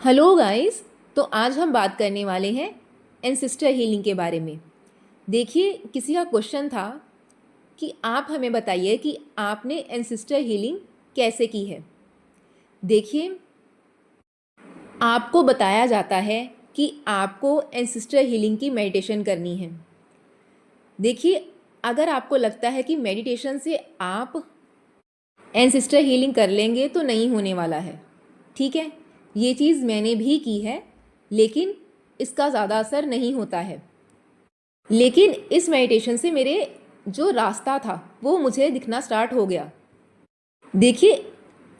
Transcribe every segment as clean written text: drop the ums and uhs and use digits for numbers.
Hello guys. तो आज हम बात करने वाले हैं एंसेस्टर हीलिंग के बारे में। देखिए, किसी का क्वेश्चन था कि आप हमें बताइए कि आपने एंसेस्टर हीलिंग कैसे की है। देखिए, आपको बताया जाता है कि आपको एंसेस्टर हीलिंग की मेडिटेशन करनी है। देखिए, अगर आपको लगता है कि मेडिटेशन से आप एंसेस्टर हीलिंग कर लेंगे तो नहीं होने वाला है। ठीक है, ये चीज़ मैंने भी की है, लेकिन इसका ज़्यादा असर नहीं होता है। लेकिन इस मेडिटेशन से मेरे जो रास्ता था वो मुझे दिखना स्टार्ट हो गया। देखिए,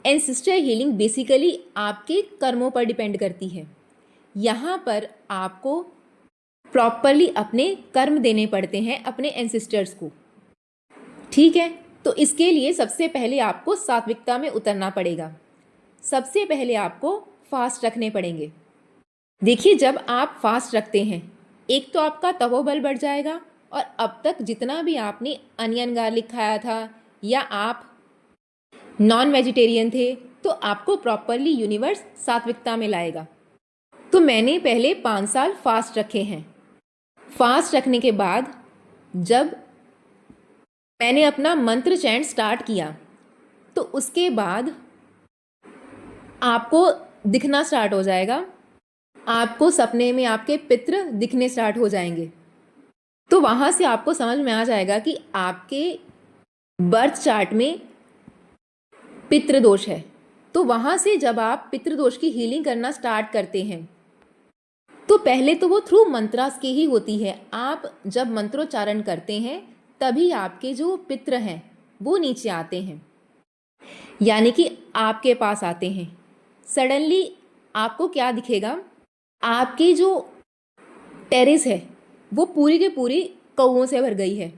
एंसेस्टर हीलिंग बेसिकली आपके कर्मों पर डिपेंड करती है। यहाँ पर आपको प्रॉपरली अपने कर्म देने पड़ते हैं अपने एंसेस्टर्स को। ठीक है, तो इसके लिए सबसे पहले आपको सात्विकता में उतरना पड़ेगा। सबसे पहले आपको फास्ट रखने पड़ेंगे। देखिए, जब आप फास्ट रखते हैं, एक तो आपका तपोबल बढ़ जाएगा, और अब तक जितना भी आपने अनियन गार्लिक खाया था या आप नॉन वेजिटेरियन थे, तो आपको प्रॉपरली यूनिवर्स सात्विकता में लाएगा। तो मैंने पहले 5 साल फास्ट रखे हैं। फास्ट रखने के बाद जब मैंने अपना मंत्र चैंट स्टार्ट किया, तो उसके बाद आपको दिखना स्टार्ट हो जाएगा। आपको सपने में आपके पितृ दिखने स्टार्ट हो जाएंगे। तो वहाँ से आपको समझ में आ जाएगा कि आपके बर्थ चार्ट में पितृदोष है। तो वहाँ से जब आप पितृदोष की हीलिंग करना स्टार्ट करते हैं, तो पहले तो वो थ्रू मंत्रास की ही होती है। आप जब मंत्रोच्चारण करते हैं तभी आपके जो पितृ हैं वो नीचे आते हैं, यानी कि आपके पास आते हैं। सडनली आपको क्या दिखेगा, आपकी जो टेरेस है वो पूरी की पूरी कौवों से भर गई है।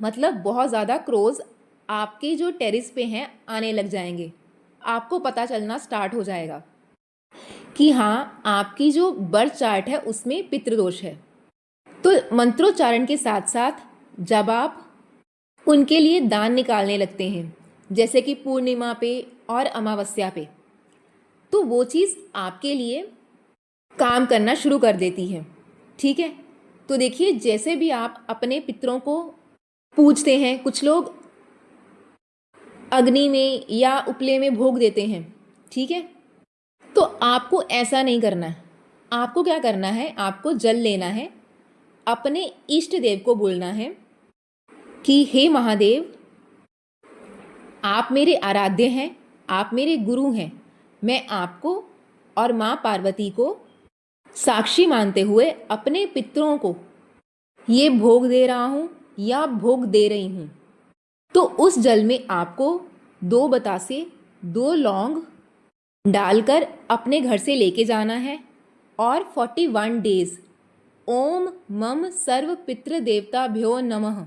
मतलब बहुत ज़्यादा क्रोज आपके जो टेरेस पे हैं आने लग जाएंगे। आपको पता चलना स्टार्ट हो जाएगा कि हाँ, आपकी जो बर्थ चार्ट है उसमें पितृदोष है। तो मंत्रोच्चारण के साथ साथ जब आप उनके लिए दान निकालने लगते हैं, जैसे कि पूर्णिमा पे और अमावस्या पे, तो वो चीज़ आपके लिए काम करना शुरू कर देती है। ठीक है, तो देखिए, जैसे भी आप अपने पितरों को पूजते हैं, कुछ लोग अग्नि में या उपले में भोग देते हैं। ठीक है, तो आपको ऐसा नहीं करना है। आपको क्या करना है, आपको जल लेना है, अपने इष्ट देव को बोलना है कि हे महादेव, आप मेरे आराध्य हैं, आप मेरे गुरु हैं। मैं आपको और माँ पार्वती को साक्षी मानते हुए अपने पितरों को ये भोग दे रहा हूँ या भोग दे रही हूँ। तो उस जल में आपको 2 बतासे, 2 लौंग डालकर अपने घर से लेके जाना है, और 41 डेज ओम मम सर्व पितृ देवताभ्यो नमः,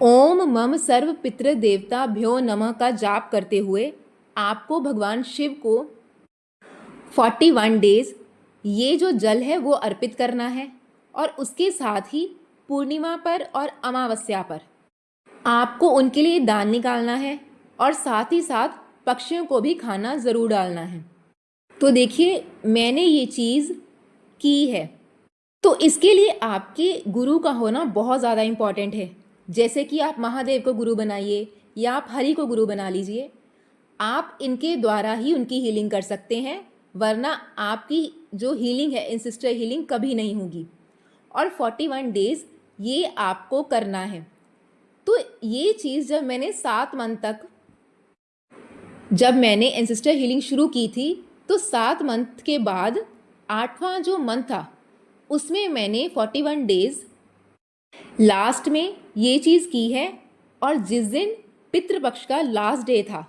ओम मम सर्व पितृ देवताभ्यो नमः का जाप करते हुए आपको भगवान शिव को 41 डेज ये जो जल है वो अर्पित करना है। और उसके साथ ही पूर्णिमा पर और अमावस्या पर आपको उनके लिए दान निकालना है, और साथ ही साथ पक्षियों को भी खाना ज़रूर डालना है। तो देखिए, मैंने ये चीज़ की है। तो इसके लिए आपके गुरु का होना बहुत ज़्यादा इम्पॉर्टेंट है। जैसे कि आप महादेव को गुरु बनाइए या आप हरि को गुरु बना लीजिए। आप इनके द्वारा ही उनकी हीलिंग कर सकते हैं, वरना आपकी जो हीलिंग है, एंसेस्टर हीलिंग, कभी नहीं होगी। और 41 डेज ये आपको करना है। तो ये चीज़ जब मैंने 7 मंथ तक, जब मैंने एंसेस्टर हीलिंग शुरू की थी, तो 7 मंथ के बाद 8वां जो मंथ था उसमें मैंने 41 डेज लास्ट में ये चीज़ की है। और जिस दिन पितृपक्ष का लास्ट डे था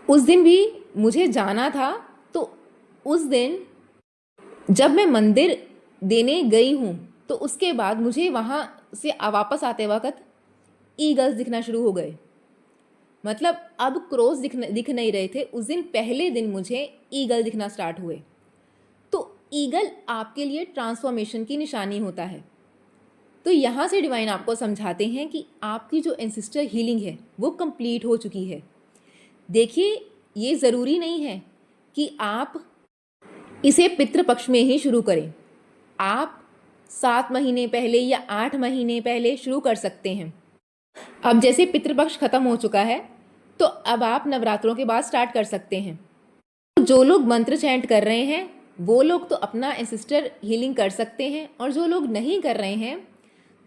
उस दिन भी मुझे जाना था। तो उस दिन जब मैं मंदिर देने गई हूँ, तो उसके बाद मुझे वहाँ से वापस आते वक्त ईगल्स दिखना शुरू हो गए। मतलब अब क्रोस दिख नहीं रहे थे। उस दिन पहले दिन मुझे ईगल दिखना स्टार्ट हुए। तो ईगल आपके लिए ट्रांसफॉर्मेशन की निशानी होता है। तो यहाँ से डिवाइन आपको समझाते हैं कि आपकी जो एंसेस्टर हीलिंग है वो कंप्लीट हो चुकी है। देखिए, ये ज़रूरी नहीं है कि आप इसे पितृपक्ष में ही शुरू करें। आप 7 महीने पहले या 8 महीने पहले शुरू कर सकते हैं। अब जैसे पितृपक्ष खत्म हो चुका है तो अब आप नवरात्रों के बाद स्टार्ट कर सकते हैं। जो लोग मंत्र चैंट कर रहे हैं वो लोग तो अपना एंसेस्टर हीलिंग कर सकते हैं, और जो लोग नहीं कर रहे हैं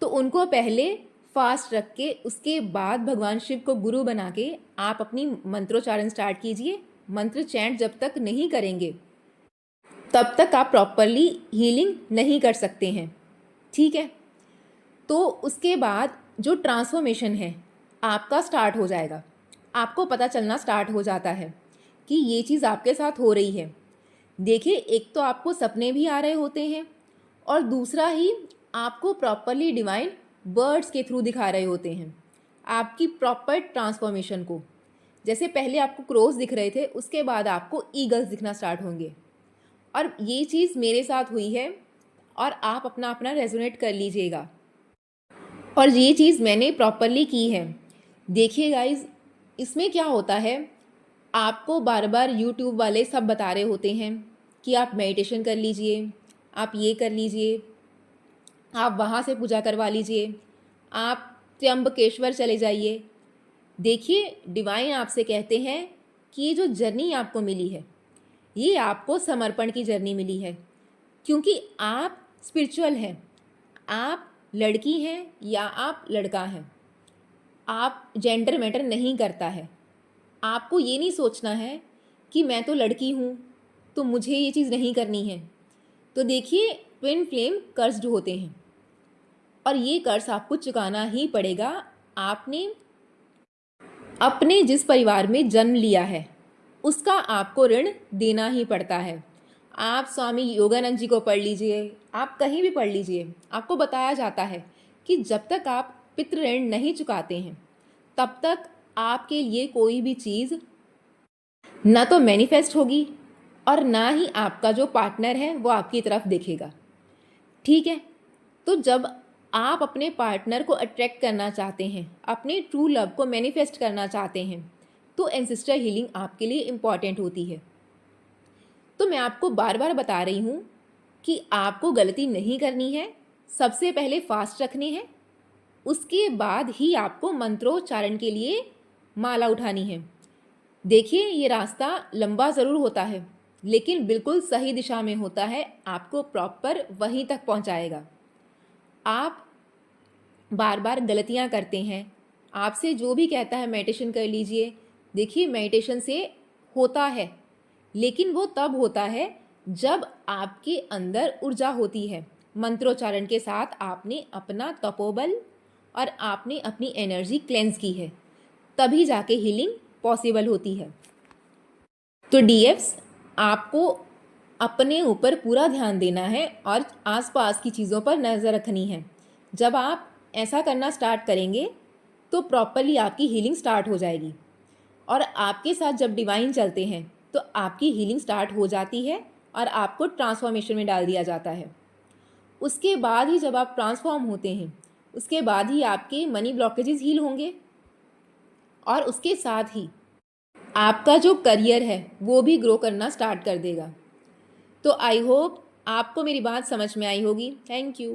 तो उनको पहले फास्ट रख के उसके बाद भगवान शिव को गुरु बना के आप अपनी मंत्रोच्चारण स्टार्ट कीजिए। मंत्र चैंट जब तक नहीं करेंगे तब तक आप प्रॉपरली हीलिंग नहीं कर सकते हैं, ठीक है। तो उसके बाद जो ट्रांसफॉर्मेशन है आपका स्टार्ट हो जाएगा। आपको पता चलना स्टार्ट हो जाता है कि ये चीज़ आपके साथ हो रही है। देखिए, एक तो आपको सपने भी आ रहे होते हैं और दूसरा ही आपको प्रॉपरली डिवाइन बर्ड्स के थ्रू दिखा रहे होते हैं आपकी प्रॉपर ट्रांसफॉर्मेशन को। जैसे पहले आपको क्रोस दिख रहे थे, उसके बाद आपको ईगल्स दिखना स्टार्ट होंगे। और ये चीज़ मेरे साथ हुई है और आप अपना अपना रेजोनेट कर लीजिएगा। और ये चीज़ मैंने प्रॉपरली की है। देखिए गाइज, इसमें क्या होता है, आपको बार बार यूट्यूब वाले सब बता रहे होते हैं कि आप मेडिटेशन कर लीजिए, आप ये कर लीजिए, आप वहाँ से पूजा करवा लीजिए, आप त्र्यंबकेश्वर चले जाइए। देखिए, डिवाइन आपसे कहते हैं कि ये जो जर्नी आपको मिली है ये आपको समर्पण की जर्नी मिली है, क्योंकि आप स्पिरिचुअल हैं। आप लड़की हैं या आप लड़का हैं, आप जेंडर मैटर नहीं करता है। आपको ये नहीं सोचना है कि मैं तो लड़की हूँ तो मुझे ये चीज़ नहीं करनी है। तो देखिए, ट्विन फ्लेम कर्स्ड होते हैं और ये कर्ज आपको चुकाना ही पड़ेगा। आपने अपने जिस परिवार में जन्म लिया है उसका आपको ऋण देना ही पड़ता है। आप स्वामी योगानंद जी को पढ़ लीजिए, आप कहीं भी पढ़ लीजिए, आपको बताया जाता है कि जब तक आप पितृ ऋण नहीं चुकाते हैं तब तक आपके लिए कोई भी चीज़ ना तो मैनिफेस्ट होगी और ना ही आपका जो पार्टनर है वो आपकी तरफ देखेगा, ठीक है। तो जब आप अपने पार्टनर को अट्रैक्ट करना चाहते हैं, अपने ट्रू लव को मैनिफेस्ट करना चाहते हैं, तो एंसेस्टर हीलिंग आपके लिए इम्पॉर्टेंट होती है। तो मैं आपको बार बार बता रही हूँ कि आपको गलती नहीं करनी है। सबसे पहले फास्ट रखने हैं, उसके बाद ही आपको मंत्रोच्चारण के लिए माला उठानी है। देखिए, ये रास्ता लंबा ज़रूर होता है लेकिन बिल्कुल सही दिशा में होता है, आपको प्रॉपर वहीं तक पहुँचाएगा। आप बार बार गलतियाँ करते हैं, आपसे जो भी कहता है मेडिटेशन कर लीजिए। देखिए, मेडिटेशन से होता है लेकिन वो तब होता है जब आपके अंदर ऊर्जा होती है। मंत्रोच्चारण के साथ आपने अपना तपोबल और आपने अपनी एनर्जी क्लेंस की है, तभी जाके हीलिंग पॉसिबल होती है। तो डीएफ्स, आपको अपने ऊपर पूरा ध्यान देना है और आसपास की चीज़ों पर नज़र रखनी है। जब आप ऐसा करना स्टार्ट करेंगे तो प्रॉपरली आपकी हीलिंग स्टार्ट हो जाएगी। और आपके साथ जब डिवाइन चलते हैं तो आपकी हीलिंग स्टार्ट हो जाती है और आपको ट्रांसफॉर्मेशन में डाल दिया जाता है। उसके बाद ही जब आप ट्रांसफॉर्म होते हैं उसके बाद ही आपके मनी ब्लॉकेजेस हील होंगे और उसके साथ ही आपका जो करियर है वो भी ग्रो करना स्टार्ट कर देगा। तो आई होप आपको मेरी बात समझ में आई होगी। Thank you.